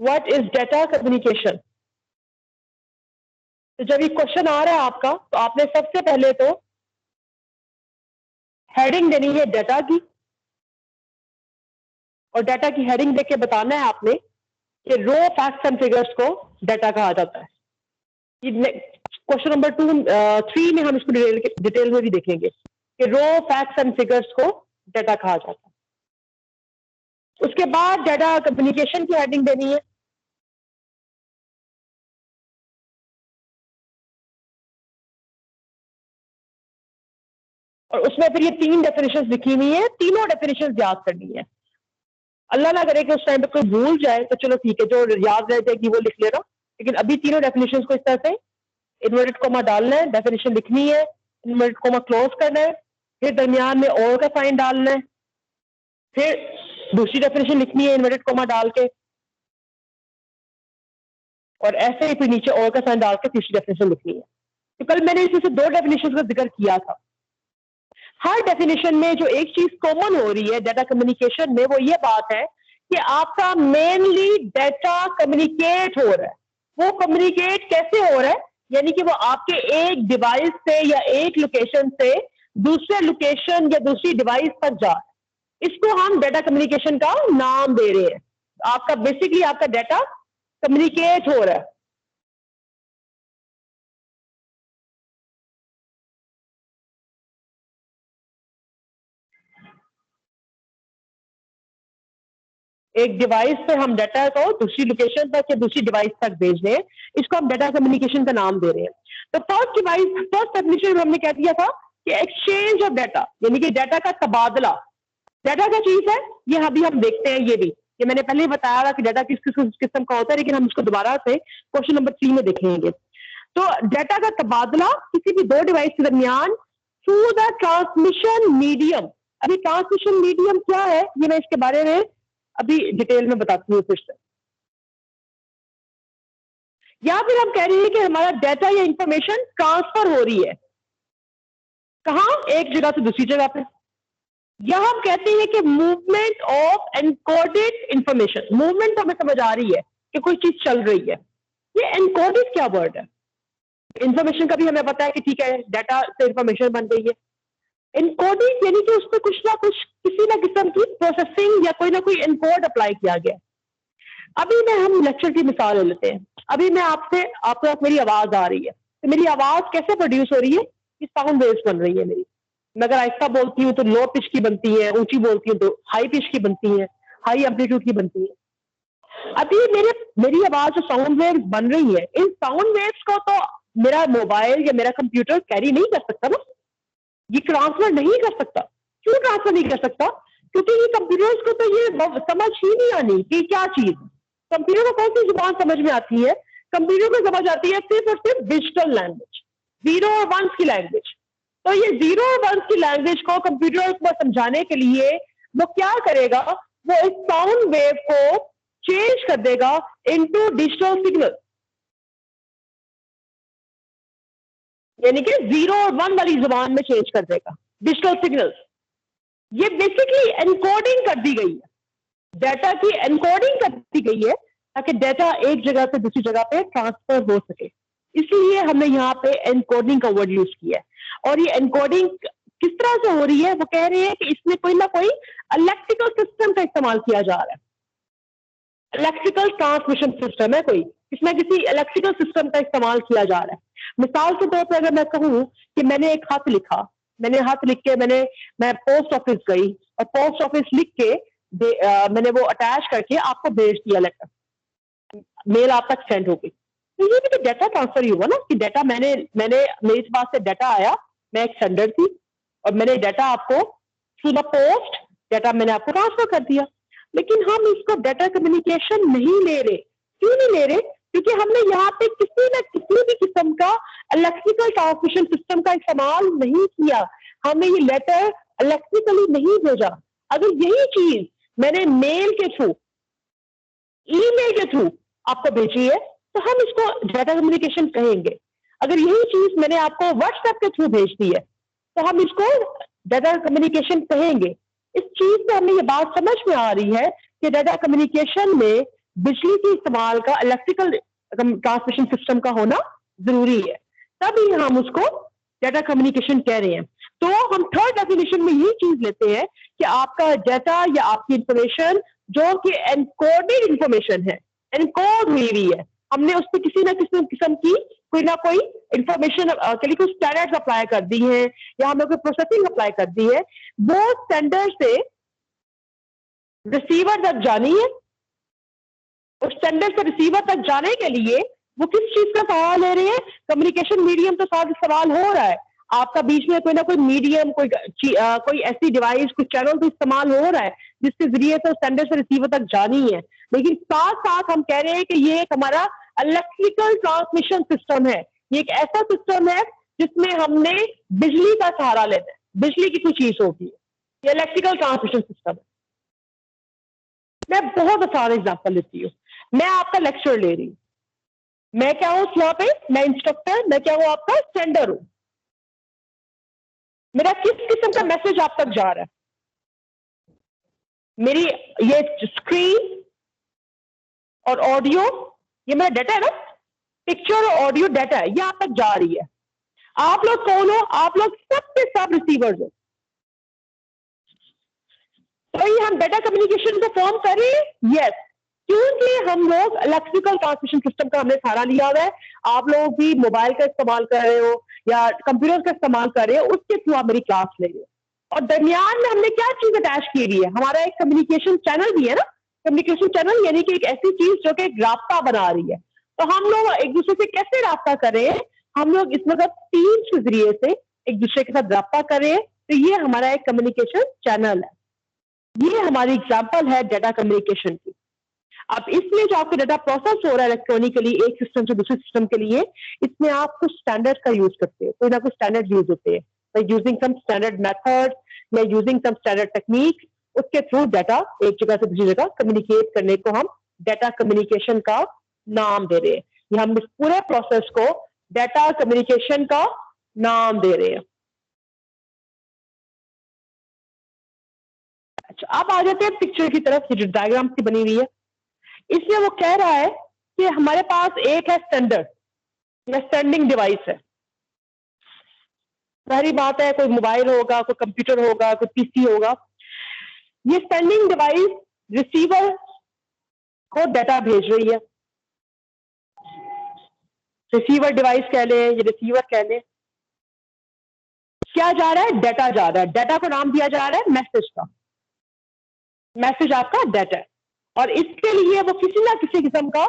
What is data communication. तो जब ये क्वेश्चन आ रहा है आपका, तो आपने सबसे पहले तो हेडिंग देनी है डेटा की, और डेटा की हेडिंग देके बताना है आपने कि रो फैक्ट्स एंड फिगर्स को डेटा कहा जाता है। क्वेश्चन नंबर 3 में हम इसको डिटेल में भी देखेंगे कि रो फैक्ट्स एंड फिगर्स को डेटा कहा जाता है। उसके बाद डेटा कम्युनिकेशन की हेडिंग देनी है, और उसमें फिर ये 3 डेफिनेशन लिखी हुई है, तीनों डेफिनेशन याद करनी है। अल्लाह ना करे कि उस टाइम पे कोई भूल जाए तो चलो ठीक है, जो याद रह जाएगी वो लिख लेना, लेकिन अभी तीनों डेफिनेशन को इस तरह से इन्वर्टेड कोमा डालना है, डेफिनेशन लिखनी है, इन्वर्टेड कोमा क्लोज करना है, फिर दरमियान में और का साइन डालना है, फिर दूसरी डेफिनेशन लिखनी है इन्वर्टेड कोमा डाल के, और ऐसे ही फिर नीचे और का साइन डाल के तीसरी डेफिनेशन लिखनी है। तो कल मैंने इसमें से 2 डेफिनेशन का जिक्र किया था। हर डेफिनेशन में जो एक चीज कॉमन हो रही है डेटा कम्युनिकेशन में, वो ये बात है कि आपका मेनली डेटा कम्युनिकेट हो रहा है। वो कम्युनिकेट कैसे हो रहा है, यानी कि वो आपके एक डिवाइस से या एक लोकेशन से दूसरे लोकेशन या दूसरी डिवाइस तक जा रहा है। इसको हम डेटा कम्युनिकेशन का नाम दे रहे हैं। आपका बेसिकली आपका डेटा कम्युनिकेट हो रहा है। एक डिवाइस से हम डाटा को दूसरी लोकेशन तक या दूसरी डिवाइस तक भेज रहे हैं, इसको हम डाटा कम्युनिकेशन का नाम दे रहे हैं। तो फर्स्ट डेफिनेशन में हमने कह दिया था कि एक्सचेंज ऑफ डाटा, यानी कि डाटा का तबादला। डाटा क्या चीज है ये अभी हम देखते हैं। ये मैंने पहले ही बताया था कि डाटा किस किस्म का होता है, लेकिन हम इसको दोबारा से क्वेश्चन नंबर 3 में देखेंगे। तो डाटा का तबादला किसी भी 2 डिवाइस के दरमियान थ्रू द ट्रांसमिशन मीडियम। अभी ट्रांसमिशन मीडियम क्या है ये मैं इसके बारे में अभी डिटेल में बताती हूँ फिर से। या फिर हम कह रहे हैं कि हमारा डाटा या इंफॉर्मेशन ट्रांसफर हो रही है, कहां, एक जगह से दूसरी जगह पे। या हम कहते हैं कि movement of encoded information. Movement हमें समझ आ रही है कि कोई चीज चल रही है। ये एनकोडेड क्या वर्ड है? इंफॉर्मेशन का भी हमें पता है कि ठीक है डाटा से इंफॉर्मेशन बन गई है। एनकोडिंग यानी कि उसमें कुछ ना कुछ किसी ना किस्म की प्रोसेसिंग या कोई ना कोई एनकोड अप्लाई किया गया। अभी मैं हम लेक्चर की मिसाल ले लेते हैं। अभी मैं आपको पास मेरी आवाज आ रही है, तो मेरी आवाज कैसे प्रोड्यूस हो रही है? कि साउंड वेव्स बन रही है मेरी। मैं अगर आहिस्ता बोलती हूँ तो लो पिच की बनती है, ऊंची बोलती हूँ तो हाई पिच की बनती है, हाई एम्पलीट्यूड की बनती है। अभी मेरी आवाज जो साउंड वेव्स बन रही है, इन साउंड वेव्स को तो मेरा मोबाइल या मेरा कंप्यूटर कैरी नहीं कर सकता ना, ये ट्रांसफर नहीं कर सकता। क्यों ट्रांसफर नहीं कर सकता? क्योंकि ये कंप्यूटर्स को तो ये समझ ही नहीं आनी कि क्या चीज। कंप्यूटर को कौन सी जुबान समझ में आती है? कंप्यूटर को समझ आती है सिर्फ और सिर्फ डिजिटल लैंग्वेज, 0 और 1 की लैंग्वेज। तो ये 0 और 1 की लैंग्वेज को कंप्यूटर को समझाने के लिए वो क्या करेगा, वो इस साउंड वेव को चेंज कर देगा इनटू डिजिटल सिग्नल, यानी कि 0 और 1 वाली जुबान में चेंज कर देगा डिजिटल सिग्नल्स। ये बेसिकली एनकोडिंग कर दी गई है, डाटा की एनकोडिंग कर दी गई है ताकि डाटा एक जगह से दूसरी जगह पे ट्रांसफर हो सके। इसलिए हमने यहाँ पे एनकोडिंग का वर्ड यूज किया है। और ये एनकोडिंग किस तरह से हो रही है? वो कह रहे हैं कि इसमें कोई ना कोई इलेक्ट्रिकल सिस्टम का इस्तेमाल किया जा रहा है। इलेक्ट्रिकल ट्रांसमिशन सिस्टम है कोई, इसमें किसी इलेक्ट्रिकल सिस्टम का इस्तेमाल किया जा रहा है। मिसाल के तौर पर अगर मैं कहूँ कि मैंने एक खत लिखा, मैं पोस्ट ऑफिस गई और पोस्ट ऑफिस लिख के मैंने वो अटैच करके आपको भेज दिया, लेटर, मेल आप तक सेंड हो गई। तो ये भी तो डाटा ट्रांसफर ही हुआ ना, कि डाटा मेरे पास से डाटा आया, मैं एक सेंडर थी और मैंने डाटा आपको थ्रू द पोस्ट डाटा मैंने आपको ट्रांसफर कर दिया। लेकिन हम इसको डाटा कम्युनिकेशन नहीं ले रहे। क्यों नहीं ले रहे? क्योंकि हमने यहाँ पे किसी न किसी भी किस्म का इलेक्ट्रिकल ट्रांसमिशन सिस्टम का इस्तेमाल नहीं किया। हमने ये लेटर इलेक्ट्रिकली नहीं भेजा। अगर यही चीज मैंने मेल के थ्रू, ईमेल के थ्रू आपको भेजी है तो हम इसको डाटा कम्युनिकेशन कहेंगे। अगर यही चीज मैंने आपको व्हाट्सएप के थ्रू भेज दी है तो हम इसको डाटा कम्युनिकेशन कहेंगे। इस चीज से हमें ये बात समझ में आ रही है कि डाटा कम्युनिकेशन में बिजली के इस्तेमाल का, इलेक्ट्रिकल ट्रांसमिशन सिस्टम का होना जरूरी है, तभी हम उसको डाटा कम्युनिकेशन कह रहे हैं। तो हम थर्ड डेफिनेशन में ये चीज लेते हैं कि आपका डाटा या आपकी इंफॉर्मेशन जो कि एनकोडेड इंफॉर्मेशन है, एनकोड हुई हुई है, हमने उस पर किसी ना किसी किस्म की कोई ना कोई इंफॉर्मेशन के लिए कुछ स्टैंडर्ड्स अप्लाई कर दी है या हमने कोई प्रोसेसिंग अप्लाई कर दी है, वो स्टैंडर्ड से रिसीवर तक जानी है। उस स्टैंडर्ड से रिसीवर तक जाने के लिए वो किस चीज का सवाल ले रहे हैं? कम्युनिकेशन मीडियम तो साथ सवाल हो रहा है, आपका बीच में कोई ना कोई मीडियम, कोई ऐसी डिवाइस, कोई चैनल तो इस्तेमाल हो रहा है जिसके जरिए से स्टैंडर्ड से रिसीवर तक जानी है। लेकिन साथ साथ हम कह रहे हैं कि ये एक हमारा इलेक्ट्रिकल ट्रांसमिशन सिस्टम है, ये एक ऐसा सिस्टम है जिसमें हमने बिजली का सहारा लेना है, बिजली की कोई चीज होगी, ये इलेक्ट्रिकल ट्रांसमिशन सिस्टम है। मैं बहुत आसान एग्जाम्पल लेती हूँ, मैं आपका लेक्चर ले रही हूँ, मैं क्या हूं यहाँ पे? मैं इंस्ट्रक्टर, मैं क्या हूं? आपका सेंडर हूं। मेरा किस किस्म का मैसेज आप तक जा रहा है? मेरी ये स्क्रीन और ऑडियो, ये मेरा डाटा है ना, पिक्चर और ऑडियो डाटा है, ये आप तक जा रही है। आप लोग कौन हो? आप लोग सबके सब रिसीवर्स हो। तो ये हम डाटा कम्युनिकेशन को फॉर्म करें, यस, क्योंकि हम लोग इलेक्ट्रिकल ट्रांसमिशन सिस्टम का हमने सहारा लिया हुआ है। आप लोग भी मोबाइल का इस्तेमाल कर रहे हो या कंप्यूटर का इस्तेमाल कर रहे हो, उसके थ्रू आप मेरी क्लास ले रहे हो। और दरमियान में हमने क्या चीज अटैच की हुई है? हमारा एक कम्युनिकेशन चैनल भी है ना, कम्युनिकेशन चैनल यानी कि एक ऐसी चीज जो कि एक रास्ता बना रही है। तो हम लोग एक दूसरे से कैसे रास्ता करें? हम लोग इस वक्त टीम्स के जरिए से एक दूसरे के साथ रास्ता करें, तो ये हमारा एक कम्युनिकेशन चैनल है। ये हमारी एग्जाम्पल है डाटा कम्युनिकेशन की। अब इसमें जो आपका डाटा प्रोसेस हो रहा है इलेक्ट्रॉनिकली एक सिस्टम से दूसरे सिस्टम के लिए, इसमें आप कुछ स्टैंडर्ड का यूज करते हैं, कोई ना कुछ स्टैंडर्ड यूज होते हैं, by using some standard method या यूजिंग सम स्टैंडर्ड टेक्निक, उसके थ्रू डाटा एक जगह से दूसरी जगह कम्युनिकेट करने को हम डाटा कम्युनिकेशन का नाम दे रहे हैं। ये हम इस पूरे प्रोसेस को डाटा कम्युनिकेशन का नाम दे रहे हैं। अच्छा, अब आ जाते हैं पिक्चर की तरफ, जो डायग्राम की बनी हुई है। इसमें वो कह रहा है कि हमारे पास एक है स्टैंडर्ड या स्टैंडिंग डिवाइस है। सारी बात है, कोई मोबाइल होगा, कोई कंप्यूटर होगा, कोई पीसी होगा। ये स्टैंडिंग डिवाइस रिसीवर को डाटा भेज रही है, रिसीवर डिवाइस कह लें या रिसीवर कह लें। क्या जा रहा है? डाटा जा रहा है। डाटा को नाम दिया जा रहा है मैसेज का। मैसेज आपका डाटा है और इसके लिए वो किसी ना किसी किस्म का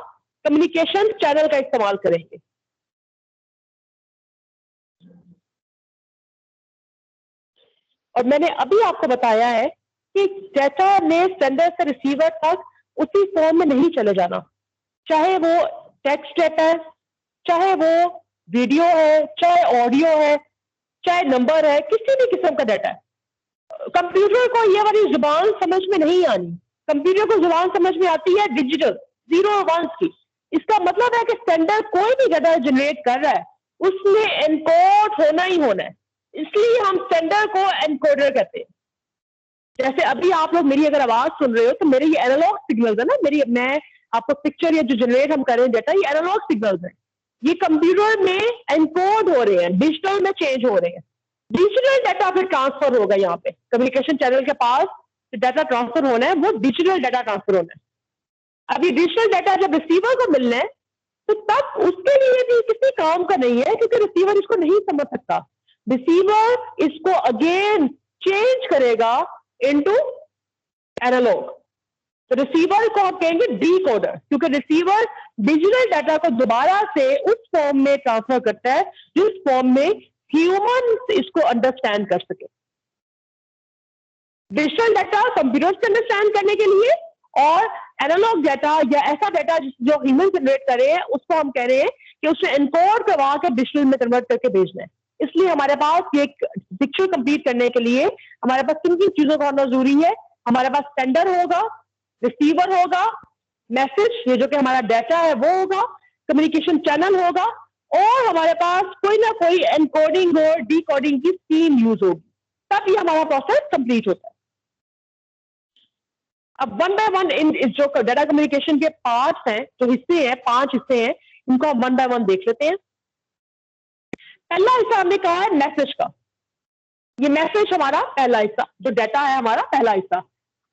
कम्युनिकेशन चैनल का इस्तेमाल करेंगे। और मैंने अभी आपको बताया है कि डाटा ने सेंडर से रिसीवर तक उसी फॉर्म में नहीं चले जाना, चाहे वो टेक्स्ट डाटा है, चाहे वो वीडियो है, चाहे ऑडियो है, चाहे नंबर है, किसी भी किस्म का डाटा है। कंप्यूटर को ये वाली जुबान समझ में नहीं आनी। कंप्यूटर को जुबान समझ में आती है डिजिटल, जीरो वंस की। इसका मतलब है कि सेंडर कोई भी डाटा जनरेट कर रहा है उसमें एनकोड होना ही होना है, इसलिए हम सेंडर को एनकोडर कहते हैं। जैसे अभी आप लोग मेरी अगर आवाज सुन रहे हो तो मेरे ये एनालॉग सिग्नल्स है ना, मैं आपको पिक्चर या जो जनरेट हम कर रहे हैं डाटा, ये एनालॉग सिग्नल्स है, ये कंप्यूटर में एनकोड हो रहे हैं, डिजिटल में चेंज हो रहे हैं। डिजिटल डाटा फिर ट्रांसफर होगा, यहाँ पे कम्युनिकेशन चैनल के पास जो डाटा ट्रांसफर होना है वो डिजिटल डाटा ट्रांसफर होना है। अभी डिजिटल डाटा जब रिसीवर को मिलना है तो तब उसके लिए भी किसी काम का नहीं है, क्योंकि रिसीवर इसको नहीं समझ सकता। रिसीवर इसको अगेन चेंज करेगा इनटू एनालॉग। तो रिसीवर को हम कहेंगे डीकोडर, क्योंकि रिसीवर डिजिटल डाटा को दोबारा से उस फॉर्म में ट्रांसफर करता है जिस फॉर्म में ह्यूमन इसको अंडरस्टैंड कर सके। डिजिटल डाटा कंप्यूटर से अंडरस्टैंड करने के लिए और एनालॉग डाटा या ऐसा डाटा जो ह्यूमन जनरेट करे हैं उसको हम कह रहे हैं कि उसे एनकोड करवा के डिजिटल में कन्वर्ट करके भेजना है। इसलिए हमारे पास ये पिक्चर कंप्लीट करने के लिए हमारे पास किन किन चीजों का होना जरूरी है? हमारे पास सेंडर होगा, रिसीवर होगा, मैसेज ये जो कि हमारा डाटा है वो होगा, कम्युनिकेशन चैनल होगा और हमारे पास कोई ना कोई एनकोडिंग और डिकोडिंग की स्कीम यूज होगी, तब ये हमारा प्रोसेस कंप्लीट होता है। अब वन बाय वन इन जो डाटा कम्युनिकेशन के पार्ट्स हैं, जो हिस्से हैं, 5 हिस्से हैं, इनको हम वन बाय वन देख लेते हैं। पहला हिस्सा हमने कहा है मैसेज का। ये मैसेज हमारा पहला हिस्सा, जो डाटा है हमारा पहला हिस्सा।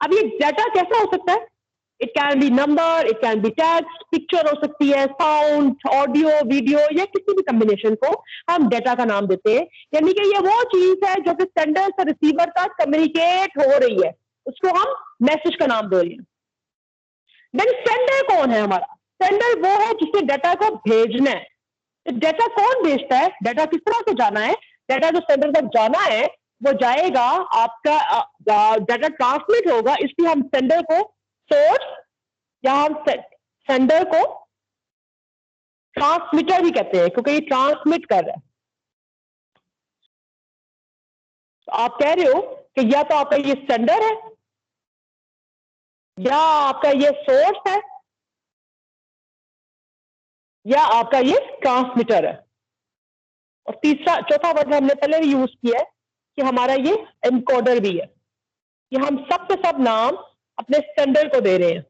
अब ये डाटा कैसा हो सकता है? It can be number, it can be text, picture हो सकती है, साउंड, ऑडियो, वीडियो, या किसी भी कम्बिनेशन को हम डाटा का नाम देते हैं। यानी कि ये वो चीज है जो कि सेंडर से रिसीवर तक कम्युनिकेट हो रही है, उसको हम मैसेज का नाम दे रहे हैं। देन सेंडर कौन है हमारा? सेंडर वो है जिसे डाटा को भेजना है। डाटा कौन भेजता है? डाटा किस तरह से जाना है? डाटा जो सेंडर तक जाना है वो जाएगा, आपका डाटा ट्रांसमिट होगा, इसलिए हम सेंडर को सोर्स या हम सेंडर को ट्रांसमीटर भी कहते हैं, क्योंकि ये ट्रांसमिट कर रहा है। तो आप कह रहे हो कि या तो आपका ये सेंडर है या आपका ये सोर्स है या आपका ये ट्रांसमीटर है। और तीसरा चौथा वर्ड हमने पहले भी यूज किया है कि हमारा ये एनकोडर भी है, कि हम सब के सब नाम अपने सेंडर को दे रहे हैं।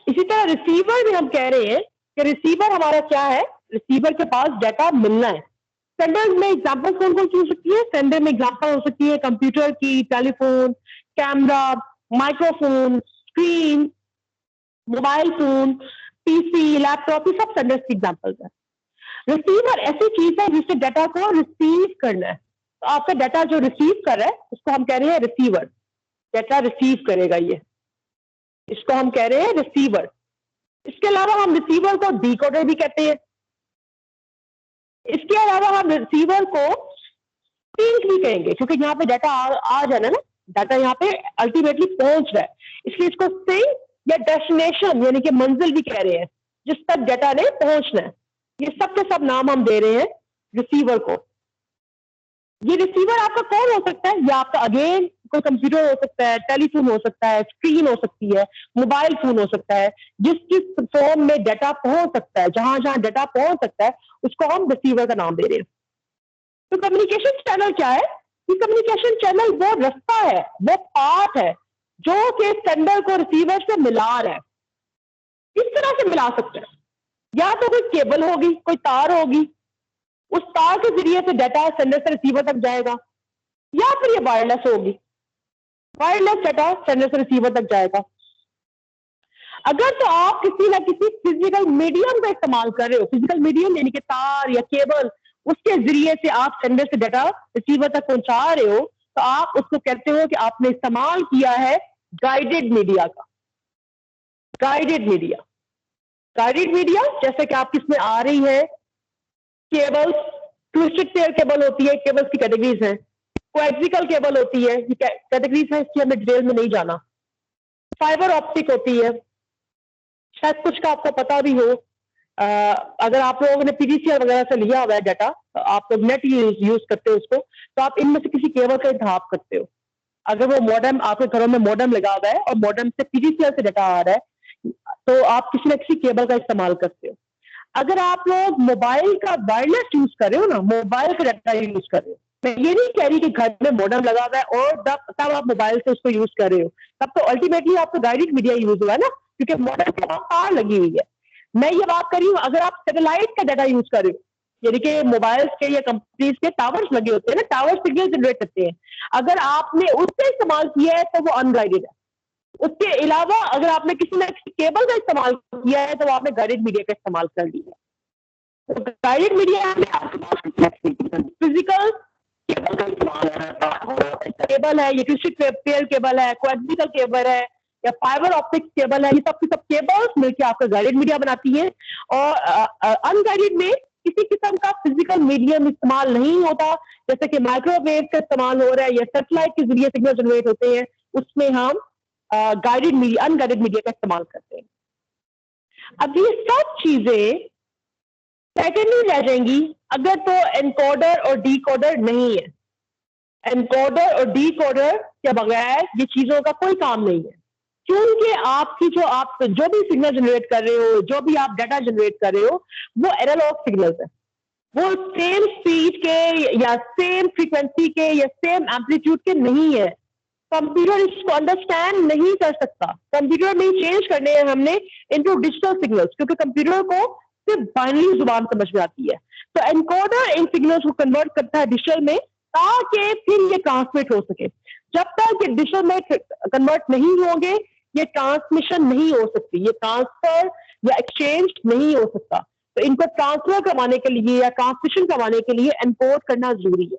इसी तरह रिसीवर भी हम कह रहे हैं कि रिसीवर हमारा क्या है? रिसीवर के पास डाटा मिलना है। सेंडर में एग्जांपल कौन कौन सी हो सकती है? सेंडर में एग्जांपल हो सकती है कंप्यूटर की, telephone, camera, microphone, screen, mobile phone, PC, laptop, ये सब सेंडर्स की एग्जांपल्स है। रिसीवर ऐसी चीज है जिससे डाटा को रिसीव करना है। तो आपका डाटा जो रिसीव कर रहा है उसको हम कह रहे हैं रिसीवर। डाटा रिसीव करेगा ये, इसको हम कह रहे हैं रिसीवर। इसके अलावा हम रिसीवर को डिकोडर भी कहते हैं। इसके अलावा हम रिसीवर को सिंक भी कहेंगे, क्योंकि यहाँ पे डाटा आ जाना ना, डाटा यहाँ पे अल्टीमेटली पहुंच रहा है, इसलिए इसको सिंक या डेस्टिनेशन यानी कि मंजिल भी कह रहे हैं, जिस तक डाटा ने पहुंचना है। ये सब के सब नाम हम दे रहे हैं रिसीवर को। ये रिसीवर आपका कौन हो सकता है? या आपका अगेन कोई कंप्यूटर हो सकता है, टेलीफोन हो सकता है, स्क्रीन हो सकती है, मोबाइल फोन हो सकता है। जिस जिस फॉर्म में डाटा पहुंच सकता है, जहां जहां डाटा पहुंच सकता है, उसको हम रिसीवर का नाम दे रहे हैं। तो कम्युनिकेशन चैनल क्या है? ये कम्युनिकेशन चैनल वो रास्ता है, वो पाथ है जो कि सेंडर को रिसीवर से मिला रहा है। किस तरह से मिला सकता है? या तो कोई केबल होगी, कोई तार होगी, उस तार के जरिए से डाटा सेंडर से रिसीवर तक जाएगा, या फिर ये वायरलेस होगी, वायरलेस डाटा सेंडर से रिसीवर तक जाएगा। अगर तो आप किसी ना किसी फिजिकल मीडियम का इस्तेमाल कर रहे हो, फिजिकल मीडियम यानी कि तार या केबल, उसके जरिए से आप सेंडर से डाटा रिसीवर तक पहुंचा रहे हो, तो आप उसको कहते हो कि आपने इस्तेमाल किया है गाइडेड मीडिया का। गाइडेड मीडिया, गाइडेड मीडिया जैसे कि आप किसमें आ रही है, केबल्स, ट्विस्टेड पेयर केबल होती है, केबल्स की कैटेगरीज हैं। कोएक्सियल केबल होती है, ये कैटेगरीज है, इसकी हमें डिटेल में नहीं जाना। फाइबर ऑप्टिक होती है, शायद कुछ का आपको पता भी हो। अगर आप लोगों ने पीडीसीआर वगैरह से लिया हुआ है डाटा, तो आप लोग नेट यूज करते हो उसको, तो आप इनमें से किसी केबल का इंतखाब करते हो। अगर वो मॉडेम आपके घरों में मॉडेम लगा हुआ है और मॉडेम से पीडीसीआर से डाटा आ रहा है, तो आप किसी न किसी केबल का इस्तेमाल करते हो। अगर आप लोग मोबाइल का वायरलेस यूज कर रहे हो ना, मोबाइल का डाटा यूज कर रहे हो, मैं ये नहीं कह रही कि घर में मॉडेम लगा हुआ है और तब आप मोबाइल से उसको यूज कर रहे हो, तब तो अल्टीमेटली आपको गाइडेड मीडिया यूज हुआ है ना, क्योंकि मॉडेम के पास तार लगी हुई है। मैं ये बात कर रही हूँ अगर आप सैटेलाइट का डाटा यूज कर रहे हो, यानी कि मोबाइल के या कंपनीज के टावर्स लगे होते हैं ना, टावर सिग्नल जनरेट करते हैं, अगर आपने उससे इस्तेमाल किया है तो वो अनगाइडेड है। उसके अलावा अगर आपने किसी न किसी केबल का इस्तेमाल किया है तो आपने गाइडेड मीडिया का इस्तेमाल कर लिया। तो गाइडेड मीडिया फिजिकल केबल का इस्तेमाल है, केबल है, ये ट्विस्टेड पेयर केबल है, कोएक्सियल केबल है, या फाइबर ऑप्टिक केबल है, ये सब की सब केबल्स मिलकर आपका गाइडेड मीडिया बनाती है। और अनगाइडेड में किसी किस्म का फिजिकल मीडियम इस्तेमाल नहीं होता, जैसे कि माइक्रोवेव का इस्तेमाल हो रहा है या सैटेलाइट के जरिए सिग्नल जनरेट होते हैं, उसमें हम गाइडेड मीडिया, अनगाइडेड मीडिया का इस्तेमाल करते हैं। अब ये सब चीजें सेकेंडरी रह जाएंगी अगर तो एनकोडर और डीकोडर नहीं है। एनकोडर और डीकोडर के बगैर ये चीजों का कोई काम नहीं है, क्योंकि आपकी आप जो भी सिग्नल जनरेट कर रहे हो, जो भी आप डाटा जनरेट कर रहे हो, वो एनालॉग सिग्नल्स है। वो सेम स्पीड के या सेम फ्रीक्वेंसी के या सेम एम्पलीट्यूड के नहीं है। कंप्यूटर इसको अंडरस्टैंड नहीं कर सकता। कंप्यूटर में चेंज करने हैं हमने इनटू डिजिटल सिग्नल्स, क्योंकि कंप्यूटर को सिर्फ बाइनरी जुबान समझ में आती है। तो एनकोडर इन सिग्नल्स को कन्वर्ट करता है डिजिटल में, ताकि फिर ये ट्रांसमिट हो सके। जब तक ये डिजिटल में कन्वर्ट नहीं होंगे, ये ट्रांसमिशन नहीं हो सकती, ये ट्रांसफर या एक्सचेंज नहीं हो सकता। तो इनको ट्रांसफर करवाने के लिए या ट्रांसमिशन करवाने के लिए एनकोड करना जरूरी है।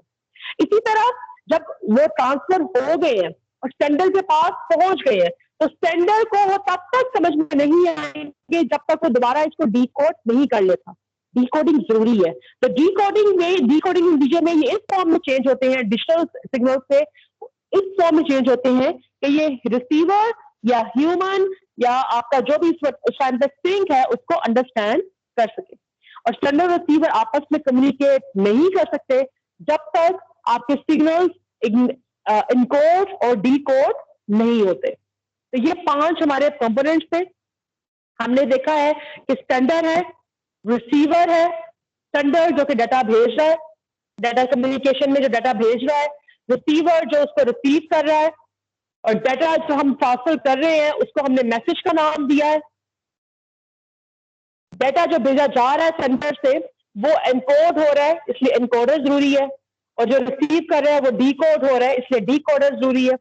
इसी तरह जब वो ट्रांसफर हो गए हैं और सेंडर के पास पहुंच गए हैं, तो सेंडर को वो तब तक समझ में नहीं आएंगे जब तक वो दोबारा इसको डीकोड नहीं कर लेता। डीकोडिंग जरूरी है। तो डीकोडिंग इंटीजर में ये इस फॉर्म में चेंज होते हैं, डिजिटल सिग्नल से इस फॉर्म में चेंज होते हैं कि ये रिसीवर या ह्यूमन या आपका जो भी सिंक है उसको अंडरस्टैंड कर सके। और सेंडर रिसीवर आपस में कम्युनिकेट नहीं कर सकते जब तक आपके सिग्नल्स इनकोड और डीकोड नहीं होते। तो ये 5 हमारे कंपोनेंट्स थे। हमने देखा है कि स्टैंडर्ड है, रिसीवर है, स्टैंडर्ड जो कि डाटा भेज रहा है, डाटा कम्युनिकेशन में जो डाटा भेज रहा है, रिसीवर जो उसको रिसीव कर रहा है, और डाटा जो हम ट्रांसफर कर रहे हैं उसको हमने मैसेज का नाम दिया है। डाटा जो भेजा जा रहा है सेंटर से वो एनकोड हो रहा है, इसलिए एनकोडर जरूरी है, और जो रिसीव कर रहा है वो डीकोड हो रहा है, इसलिए डीकोडर जरूरी है।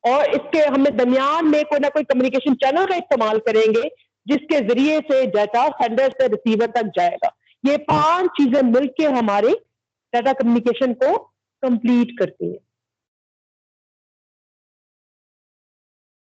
और इसके हमें दरमियान में कोई ना कोई कम्युनिकेशन चैनल का इस्तेमाल करेंगे जिसके जरिए से डाटा सेंडर से रिसीवर तक जाएगा। ये 5 चीजें मिलकर हमारे डाटा कम्युनिकेशन को कंप्लीट करती हैं।